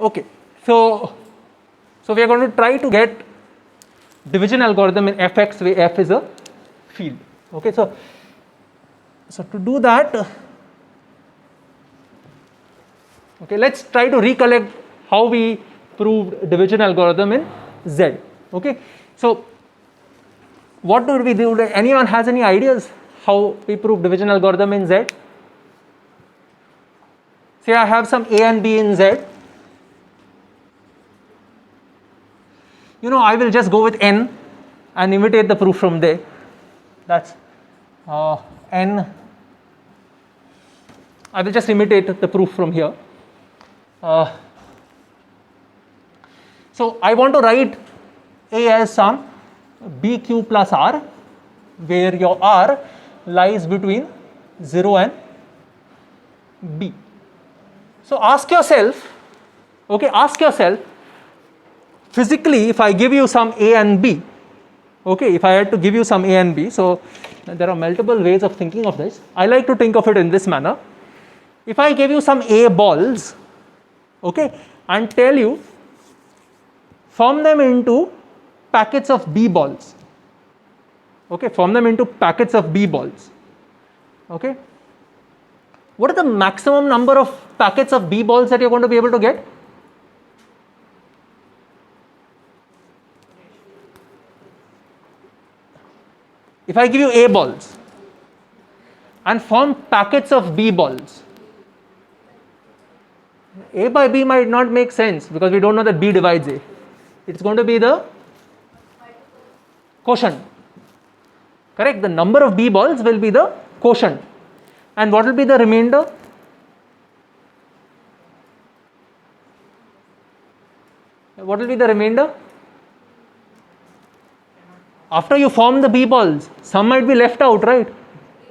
Okay, so we are going to try to get division algorithm in fx where f is a field. Okay, so to do that, okay, let's try to recollect how we proved division algorithm in Z. Okay, so what do we do? Anyone has any ideas how we prove division algorithm in Z? Say I have some A and B in Z. You know, I will just go with N and imitate the proof from there. That's N. I will just imitate the proof from here. So I want to write A as some BQ plus R, where your R lies between 0 and B. So ask yourself, okay, physically, if I give you some A and B, okay, if I had to give you some A and B, so there are multiple ways of thinking of this. I like to think of it in this manner. If I give you some A balls, okay, and tell you, form them into packets of B balls, okay, form them into packets of B balls, okay. What is the maximum number of packets of B balls that you're going to be able to get? If I give you A balls and form packets of B balls, A by B might not make sense because we don't know that B divides A. It's going to be the quotient, correct? The number of B balls will be the quotient. And what will be the remainder? What will be the remainder? After you form the B balls, some might be left out, right?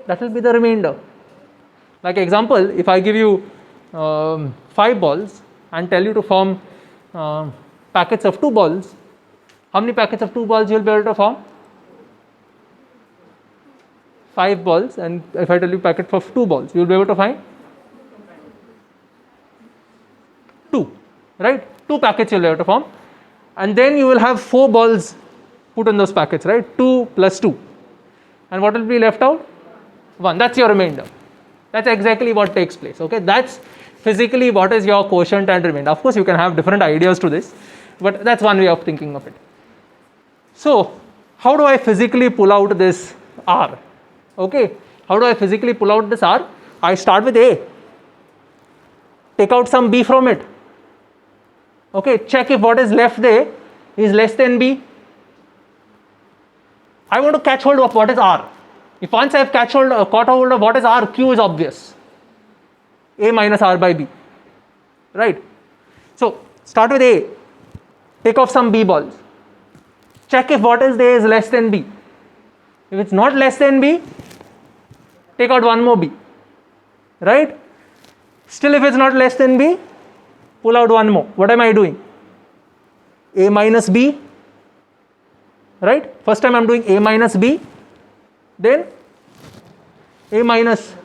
That will be the remainder. Like example, if I give you 5 balls and tell you to form packets of 2 balls, how many packets of 2 balls you will be able to form? 5 balls, and if I tell you packet of 2 balls, you will be able to find 2, right? 2 packets you will be able to form, and then you will have 4 balls put in those packets, right? 2 plus 2, and what will be left out? 1. That's your remainder. That's exactly what takes place. Okay, that's physically what is your quotient and remainder. Of course, you can have different ideas to this, but that's one way of thinking of it. So, how do I physically pull out this R? Okay, how do I physically pull out this R? I start with A, take out some B from it. Okay, check if what is left there is less than B. I want to catch hold of what is R. If once I have caught hold of what is R, Q is obvious. A minus R by B, right? So start with A, take off some B balls, check if what is there is less than B. If it's not less than B, take out one more B, right? Still if it's not less than B, pull out one more. What am I doing? A minus B, right? First time I'm doing A minus B, then A minus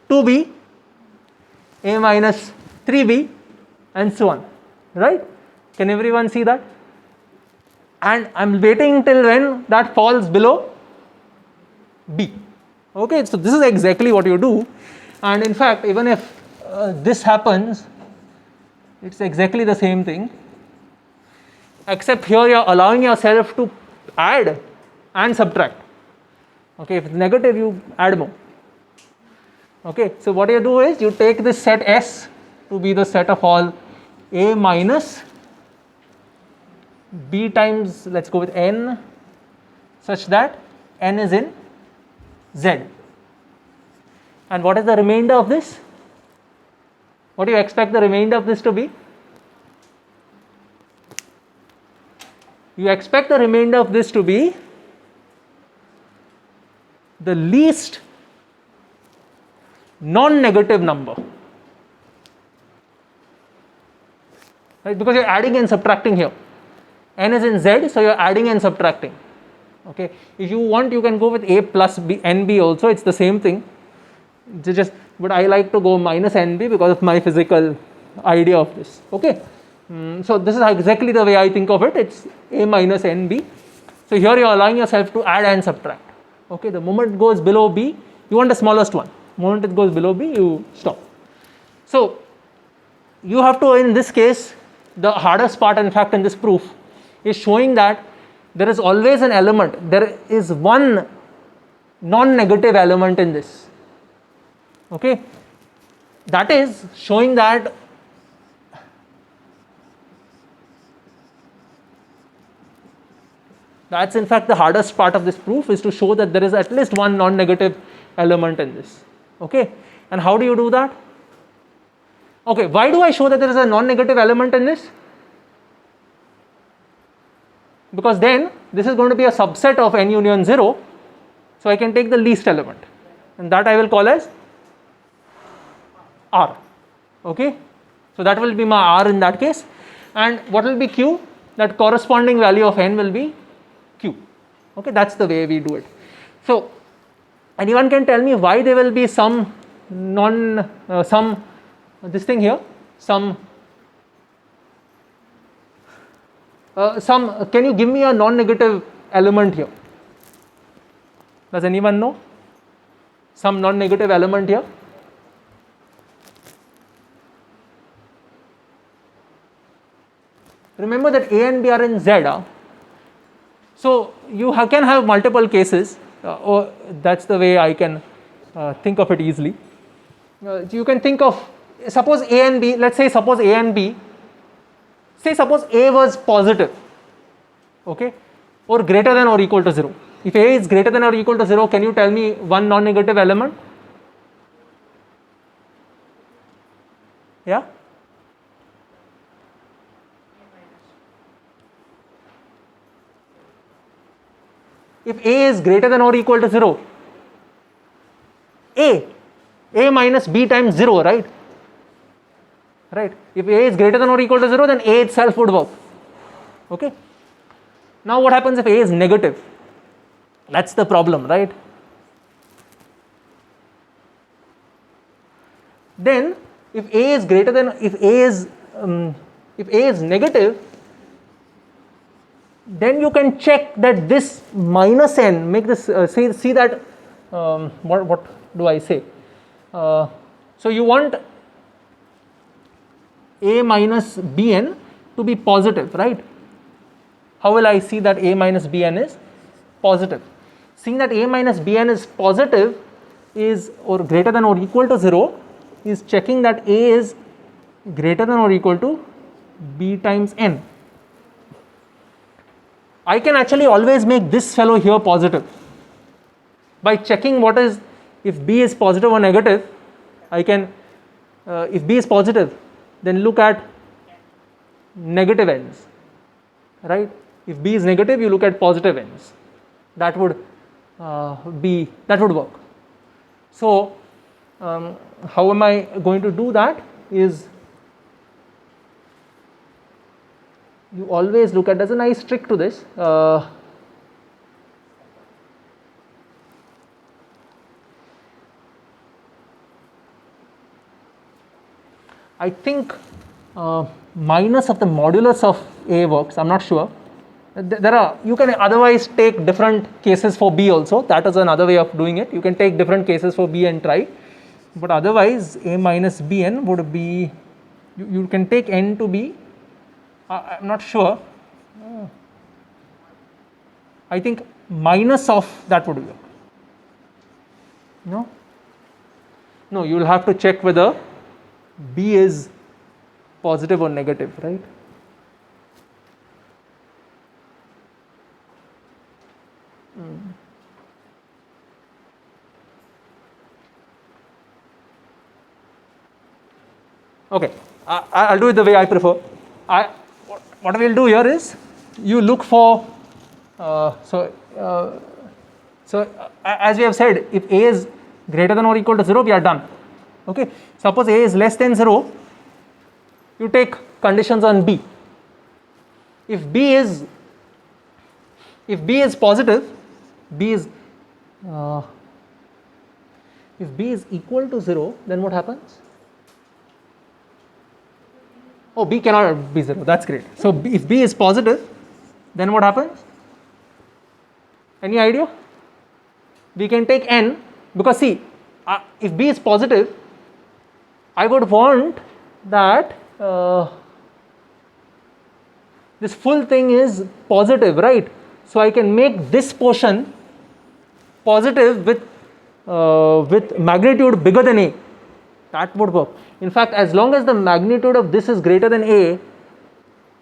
2B, A minus 3B, and so on, right? Can everyone see that? And I'm waiting till when that falls below B. Okay, so this is exactly what you do, and in fact, even if this happens, it's exactly the same thing, except here you're allowing yourself to add and subtract. Okay, if it's negative, you add more. Okay, so what you do is you take this set S to be the set of all A minus B times, let's go with N, such that N is in Z. And what is the remainder of this? What do you expect the remainder of this to be? You expect the remainder of this to be the least non-negative number, right? Because you're adding and subtracting here. N is in Z, so you're adding and subtracting. Okay, if you want, you can go with A plus B, NB also, it's the same thing. But I like to go minus NB because of my physical idea of this. Okay, So this is exactly the way I think of it. It's a minus nb. So here you are allowing yourself to add and subtract. Okay, the moment it goes below b, you want the smallest one. The moment it goes below b, you stop. So you have to, in this case, the hardest part in fact in this proof is showing that there is always an element, there is one non-negative element in this. Okay, that is showing that that's in fact the hardest part of this proof, is to show that there is at least one non-negative element in this. Okay, and how do you do that? Okay, why do I show that there is a non-negative element in this? Because then this is going to be a subset of n union 0, so I can take the least element, and that I will call as R. Okay, so that will be my R in that case, and what will be Q? That corresponding value of n will be Q. Okay, that's the way we do it. So anyone can tell me why there will be some this thing here, some can you give me a non-negative element here? Does anyone know some non-negative element here? Remember that a and b are in Z. So you can have multiple cases, or that's the way I can think of it easily. You can think of, suppose a and b, let's say suppose a and b, say suppose a was positive, okay, or greater than or equal to 0. If a is greater than or equal to 0, can you tell me one non-negative element? Yeah? If a is greater than or equal to 0, a minus b times 0, right? Right. If a is greater than or equal to 0, then a itself would work. Okay. Now what happens if a is negative? That's the problem, right? Then if a is greater than, if a is negative, then you can check that this minus n, make this see that what do I say? So you want a minus bn to be positive, right? How will I see that a minus bn is positive? Seeing that a minus bn is positive is, or greater than or equal to 0, is checking that a is greater than or equal to b times n. I can actually always make this fellow here positive by checking what is, if b is positive or negative. I can, if b is positive, then look at negative ends, right? If b is negative, you look at positive ends. That would that would work. So how am I going to do that is, you always look at, there's a nice trick to this. I think minus of the modulus of a works, I'm not sure. There are, you can otherwise take different cases for b also, that is another way of doing it. You can take different cases for b and try, but otherwise a minus bn would be, you can take n to be, I'm not sure, I think minus of that would be, no, you will have to check whether b is positive or negative, right? Okay, I'll do it the way I prefer. What we'll do here is, you look for, so as we have said, if a is greater than or equal to 0, we are done. Okay, suppose a is less than 0, you take conditions on b. If b is positive, b is if b is equal to 0, then what happens? Oh, b cannot be 0. That's great. So if b is positive, then what happens? Any idea? We can take n, because see, if b is positive, I would want that this full thing is positive, right? So I can make this portion positive with magnitude bigger than a. That would work. In fact, as long as the magnitude of this is greater than a,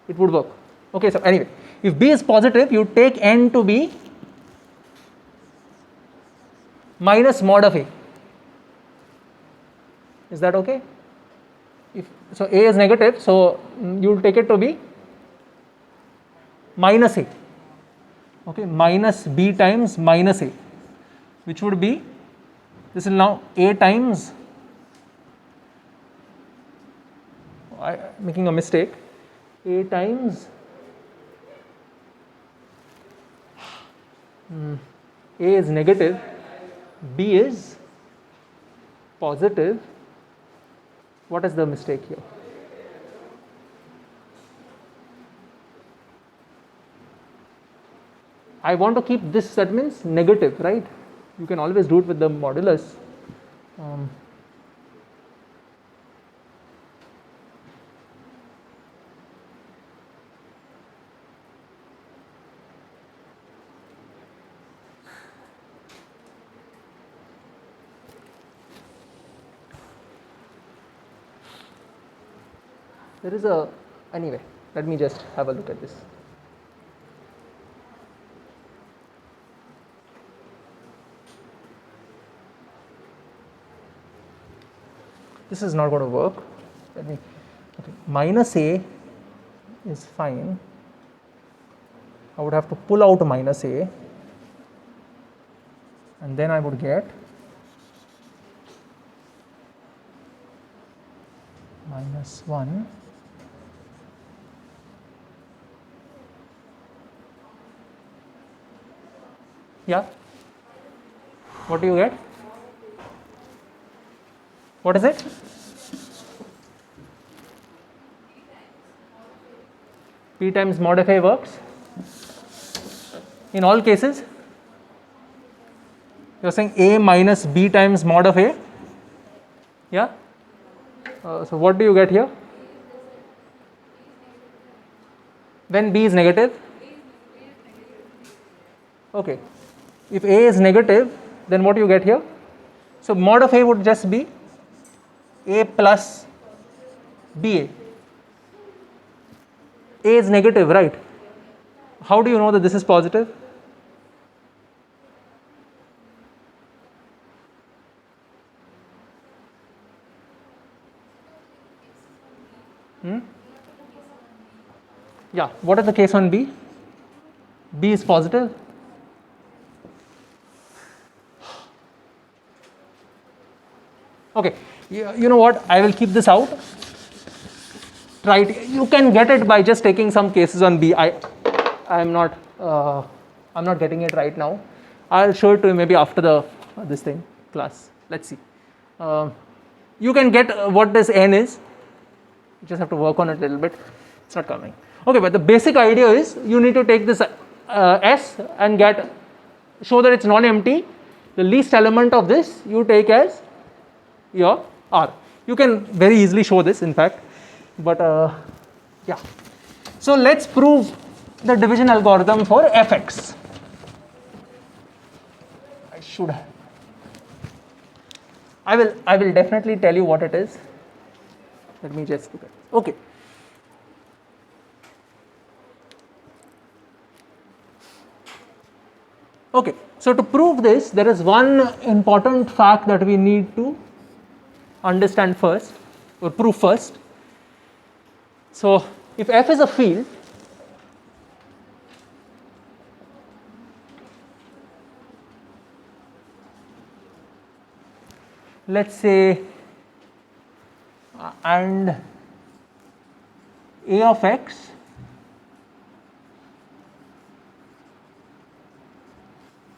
it would work. Okay, so anyway, if b is positive, you take n to be minus mod of a. Is that okay? If so, a is negative, so you will take it to be minus a. Okay, minus b times minus a, which would be, this is now a times, I making a mistake, a times a is negative, b is positive. What is the mistake here? I want to keep this, that means negative, right? You can always do it with the modulus. There is a, anyway, let me just have a look at this. This is not going to work. Let me, okay, minus a is fine. I would have to pull out minus a, and then I would get minus 1 yeah. What do you get? What is it? P times mod of a works in all cases. You are saying a minus b times mod of a, yeah. So what do you get here when b is negative? Okay, if a is negative, then what do you get here? So mod of a would just be a plus ba. A is negative, right? How do you know that this is positive? Yeah, what is the case on b? B is positive. Okay, you know what, I will keep this out. Try it. You can get it by just taking some cases on B. I'm not getting it right now. I'll show it to you maybe after the this thing class. Let's see. You can get what this n is. You just have to work on it a little bit. It's not coming. Okay, but the basic idea is you need to take this S and show that it's non-empty. The least element of this you take as your R. You can very easily show this, in fact, but yeah. So let's prove the division algorithm for fx. I should have. I will definitely tell you what it is. Let me just look at it. Okay. Okay, so to prove this, there is one important fact that we need to understand first, or prove first. So if f is a field, let's say, and a of x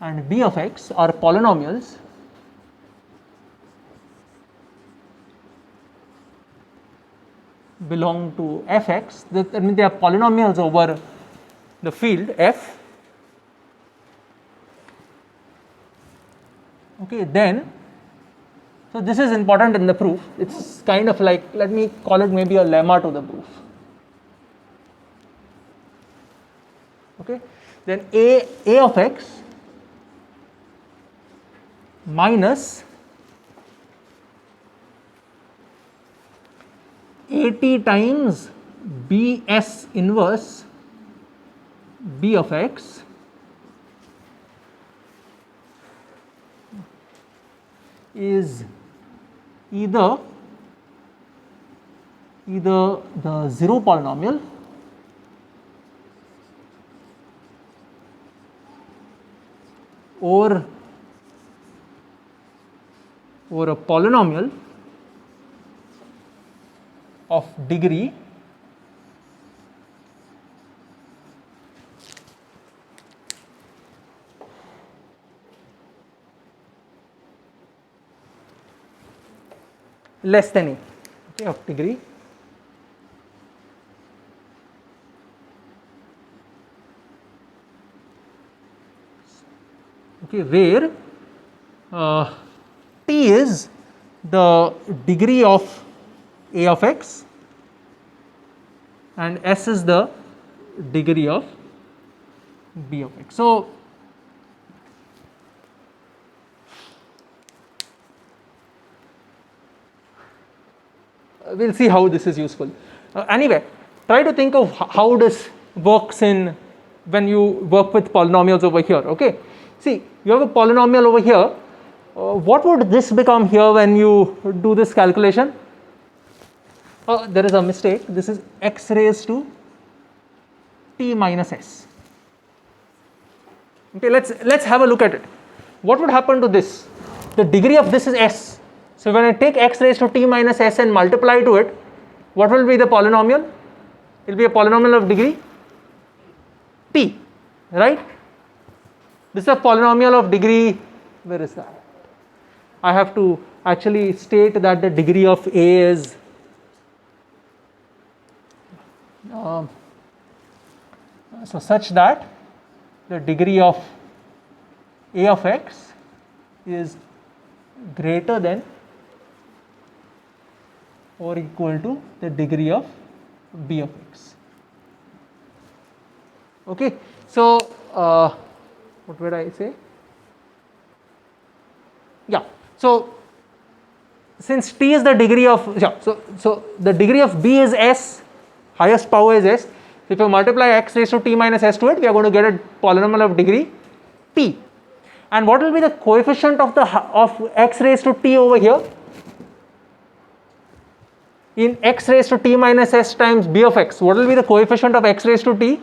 and b of x are polynomials, belong to fx, that means they are polynomials over the field f. Okay, then, so this is important in the proof. It's kind of like, let me call it maybe a lemma to the proof. Okay, then a of x minus at times bs inverse b of x is either the zero polynomial or a polynomial of degree less than a, okay, of degree okay, where t is the degree of a of x and s is the degree of b of x. So, we will see how this is useful. Anyway, try to think of how this works in when you work with polynomials over here. Okay, see, you have a polynomial over here. What would this become here when you do this calculation? There is a mistake. This is x raised to t minus s. Okay, let's have a look at it. What would happen to this? The degree of this is s. So when I take x raised to t minus s and multiply to it, what will be the polynomial? It will be a polynomial of degree t, right? This is a polynomial of degree, where is that? I have to actually state that the degree of a is so such that the degree of a of x is greater than or equal to the degree of b of x. Okay, so what would I say? Yeah, so since t is the degree of, yeah, so the degree of b is s, highest power is s. So if you multiply x raised to t minus s to it, we are going to get a polynomial of degree t. And what will be the coefficient of x raised to t over here? In x raised to t minus s times b of x, what will be the coefficient of x raised to t?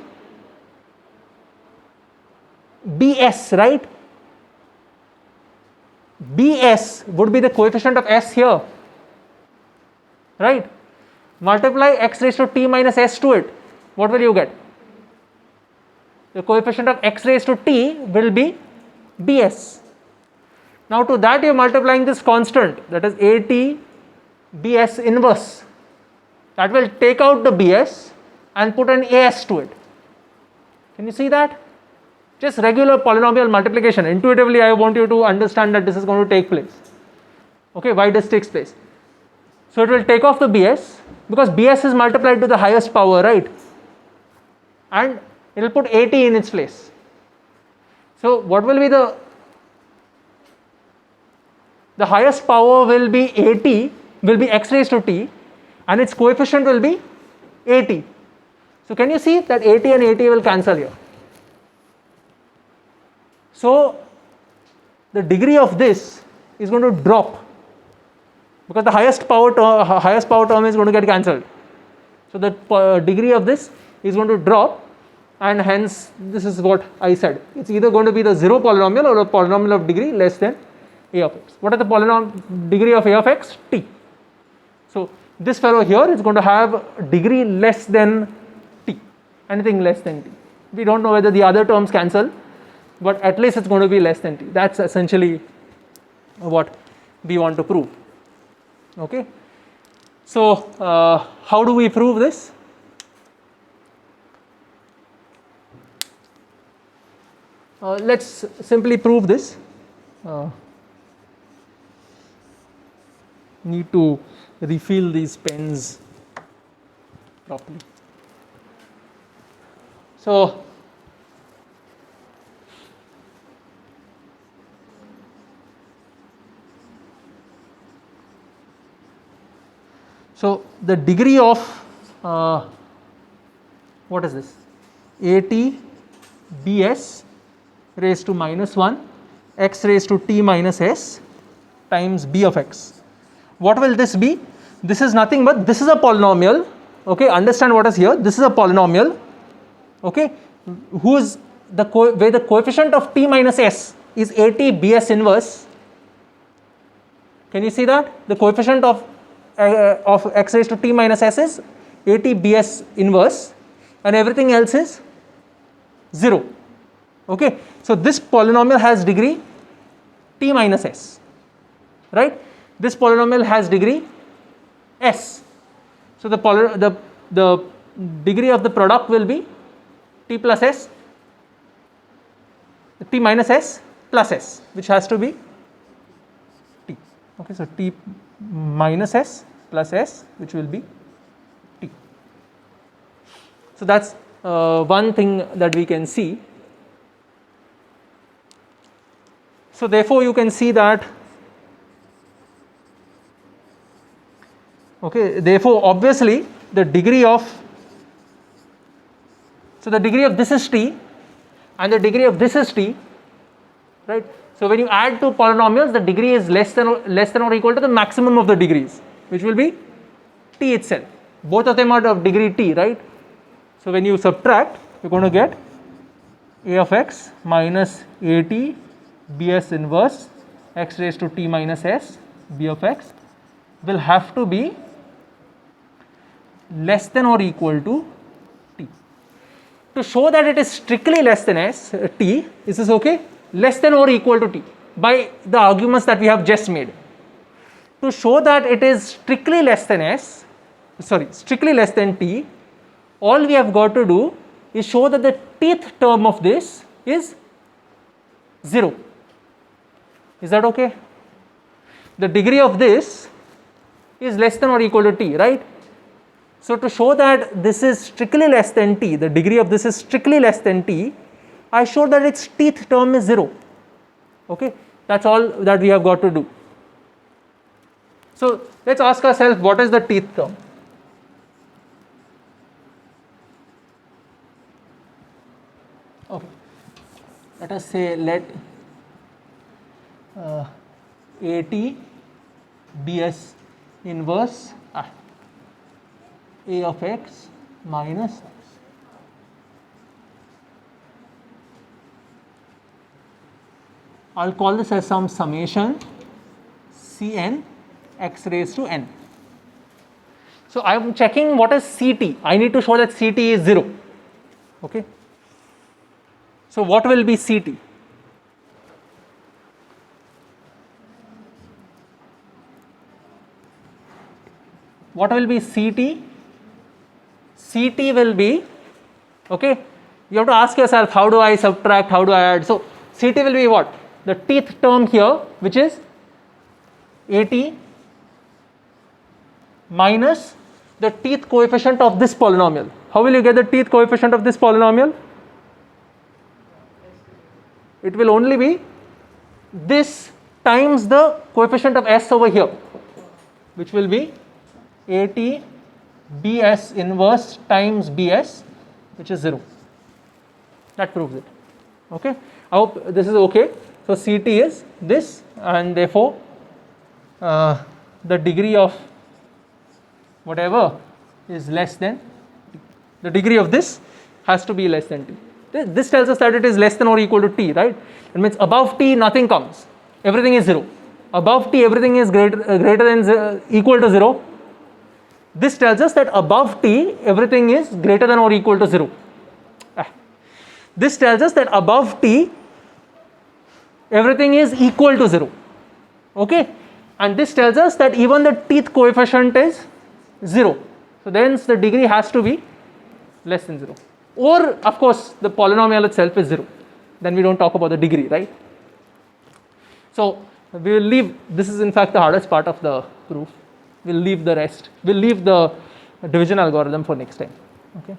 bs, right? bs would be the coefficient of s here, right? Multiply x raised to t minus s to it, what will you get? The coefficient of x raised to t will be bs. Now to that you are multiplying this constant, that is at bs inverse, that will take out the bs and put an as to it. Can you see that? Just regular polynomial multiplication. Intuitively I want you to understand that this is going to take place. Okay, why this takes place? So it will take off the bs because bs is multiplied to the highest power, right? And it will put at in its place. So what will be the highest power will be at, will be x raised to t, and its coefficient will be at. So can you see that at and at will cancel here? So the degree of this is going to drop because the highest power term is going to get cancelled. So the degree of this is going to drop, and hence this is what I said. It's either going to be the zero polynomial or a polynomial of degree less than a of x. What is the polynomial degree of a of x? T. So this fellow here is going to have degree less than t, anything less than t. We don't know whether the other terms cancel, but at least it's going to be less than t. That's essentially what we want to prove. Okay. So how do we prove this? Let's simply prove this. Need to refill these pens properly. So the degree of what is this? At bs raised to minus 1 x raised to t minus s times b of x. What will this be? This is nothing but this is a polynomial. Okay, understand what is here. This is a polynomial. Okay, whose where the coefficient of t minus s is at bs inverse. Can you see that? The coefficient of x raised to t minus s is at bs inverse, and everything else is 0. Okay, so this polynomial has degree t minus s, right? This polynomial has degree s. So the degree of the product will be t plus s, t minus s plus s, which has to be t. Okay, so t minus s plus s, which will be t. So that's one thing that we can see. So therefore you can see that, okay, therefore obviously the degree of, so the degree of this is t and the degree of this is t, right? So when you add two polynomials, the degree is less than or equal to the maximum of the degrees, which will be t itself. Both of them are of degree t, right? So when you subtract, you're going to get a of x minus at bs inverse x raised to t minus s b of x will have to be less than or equal to t. To show that it is strictly less than t, is this okay? Less than or equal to t by the arguments that we have just made. To show that it is strictly less than strictly less than t, all we have got to do is show that the tth term of this is 0. Is that okay? The degree of this is less than or equal to t, right? So to show that this is strictly less than t, the degree of this is strictly less than t, I show that its tth term is 0. Okay, that's all that we have got to do. So let's ask ourselves, what is the tth term? Okay, let us say let at bs inverse a of x minus, I'll call this as some summation Cn x raised to n. So I am checking what is Ct. I need to show that Ct is 0. Okay. So what will be Ct? What will be Ct? Ct will be, okay, you have to ask yourself, how do I subtract, how do I add? So Ct will be what? The tth term here, which is at minus the tth coefficient of this polynomial. How will you get the tth coefficient of this polynomial? It will only be this times the coefficient of s over here, which will be at bs inverse times bs, which is 0. That proves it. Okay, I hope this is okay. So Ct is this, and therefore the degree of whatever is less than t. The degree of this has to be less than t. This tells us that it is less than or equal to t, right? It means above t nothing comes, everything is 0. Above t everything is greater than equal to 0. This tells us that above t everything is greater than or equal to 0. This tells us that above t everything is equal to 0. Okay, and this tells us that even the tth coefficient is 0. So then the degree has to be less than 0. Or of course the polynomial itself is 0. Then we don't talk about the degree, right? So we will leave, this is in fact the hardest part of the proof. We'll leave the rest. We'll leave the division algorithm for next time. Okay.